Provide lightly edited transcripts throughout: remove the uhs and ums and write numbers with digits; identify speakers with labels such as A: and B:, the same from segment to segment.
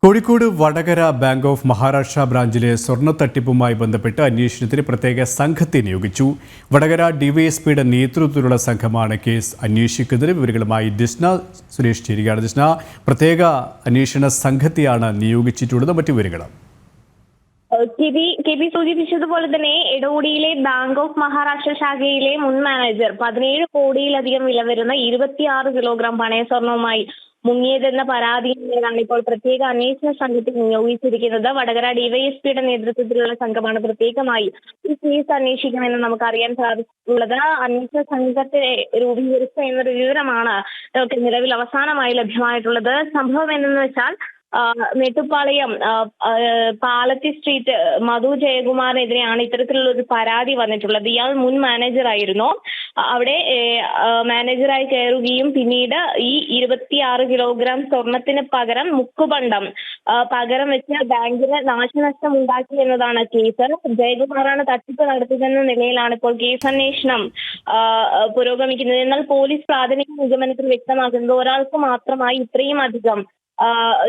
A: Kozhikode Vadakara bank of Maharashtra ബ്രാഞ്ചിലെ സ്വർണ്ണ തട്ടിപ്പുമായി ബന്ധപ്പെട്ട് അന്വേഷണത്തിന് പ്രത്യേക സംഘത്തെ നിയോഗിച്ചു. വടകര ഡിവൈഎസ്പിയുടെ നേതൃത്വത്തിലുള്ള സംഘമാണ് കേസ് അന്വേഷിക്കുന്നത്. വിവരങ്ങളുമായി ദിസ്ന സുരേഷ് ചേരുകയാണ്. ദിസ്ന, പ്രത്യേക അന്വേഷണ സംഘത്തെയാണ് നിയോഗിച്ചിട്ടുള്ളത്. മറ്റു വിവരങ്ങൾ
B: കെ പി സൂചിപ്പിച്ചതുപോലെ തന്നെ എടോടിയിലെ ബാങ്ക് ഓഫ് മഹാരാഷ്ട്ര ശാഖയിലെ മുൻ മാനേജർ 17 കോടിയിലധികം വില വരുന്ന 26 കിലോഗ്രാം പണയ സ്വർണവുമായി മുങ്ങിയതെന്ന പരാതിയിലാണ് ഇപ്പോൾ പ്രത്യേക അന്വേഷണ സംഘത്തെ നിയോഗിച്ചിരിക്കുന്നത്. വടകര ഡിവൈഎസ്പിയുടെ നേതൃത്വത്തിലുള്ള സംഘമാണ് പ്രത്യേകമായി ഈ കേസ് അന്വേഷിക്കുമെന്ന് നമുക്ക് അറിയാൻ സാധിച്ചിട്ടുള്ളത്. അന്വേഷണ സംഘത്തെ രൂപീകരിച്ച എന്നൊരു വിവരമാണ് നമുക്ക് നിലവിൽ അവസാനമായി ലഭ്യമായിട്ടുള്ളത്. സംഭവം എന്തെന്ന് വെച്ചാൽ മേട്ടുപ്പാളയം പാലത്തി സ്ട്രീറ്റ് മധു ജയകുമാറിനെതിരെയാണ് ഇത്തരത്തിലുള്ള ഒരു പരാതി വന്നിട്ടുള്ളത്. ഇയാൾ മുൻ മാനേജർ ആയിരുന്നു. അവിടെ മാനേജറായി കയറുകയും പിന്നീട് ഈ 26 കിലോഗ്രാം സ്വർണത്തിന് പകരം മുക്കുപണ്ടം പകരം വെച്ച് ബാങ്കിന് നാശനഷ്ടം ഉണ്ടാക്കി എന്നതാണ് കേസ്. ജയകുമാറാണ് തട്ടിപ്പ് നടത്തിയതെന്ന നിലയിലാണ് ഇപ്പോൾ കേസ് അന്വേഷണം പുരോഗമിക്കുന്നത്. എന്നാൽ പോലീസ് പ്രാഥമിക നിഗമനത്തിൽ വ്യക്തമാക്കുന്നത് ഒരാൾക്ക് മാത്രമായി ഇത്രയും അധികം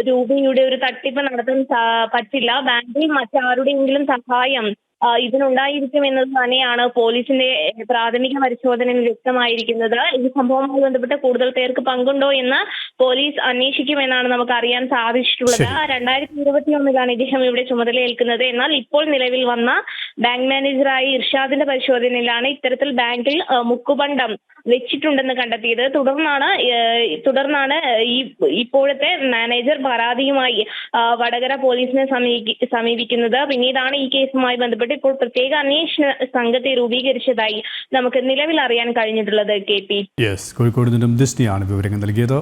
B: രൂപയുടെ ഒരു തട്ടിപ്പ് നടത്താൻ പറ്റില്ല. ബാങ്കിൽ മറ്റാരുടെയെങ്കിലും സഹായം ഇതിനുണ്ടായിരിക്കും എന്നത് തന്നെയാണ് പോലീസിന്റെ പ്രാഥമിക പരിശോധനയിൽ വ്യക്തമായിരിക്കുന്നത്. ഈ സംഭവവുമായി ബന്ധപ്പെട്ട് കൂടുതൽ പേർക്ക് പങ്കുണ്ടോ എന്ന് പോലീസ് അന്വേഷിക്കുമെന്നാണ് നമുക്ക് അറിയാൻ സാധിച്ചിട്ടുള്ളത്. 2021 ഇദ്ദേഹം ഇവിടെ ചുമതലയേൽക്കുന്നത്. എന്നാൽ ഇപ്പോൾ നിലവിൽ വന്ന ബാങ്ക് മാനേജറായി ഇർഷാദിന്റെ പരിശോധനയിലാണ് ഇത്തരത്തിൽ ബാങ്കിൽ മുക്കുപണ്ടം വെച്ചിട്ടുണ്ടെന്ന് കണ്ടെത്തിയത്. തുടർന്നാണ് ഈ ഇപ്പോഴത്തെ മാനേജർ പരാതിയുമായി വടകര പോലീസിനെ സമീപിക്കുന്നത്. പിന്നീടാണ് ഈ കേസുമായി ബന്ധപ്പെട്ട് ഇപ്പോൾ പ്രത്യേക അന്വേഷണ സംഘത്തെ രൂപീകരിച്ചതായി നമുക്ക് നിലവിൽ അറിയാൻ കഴിഞ്ഞിട്ടുള്ളത്. KP
A: കോഴിക്കോട് നിന്നും ദിസ്നിയാണ് വിവരങ്ങൾ നൽകിയത്.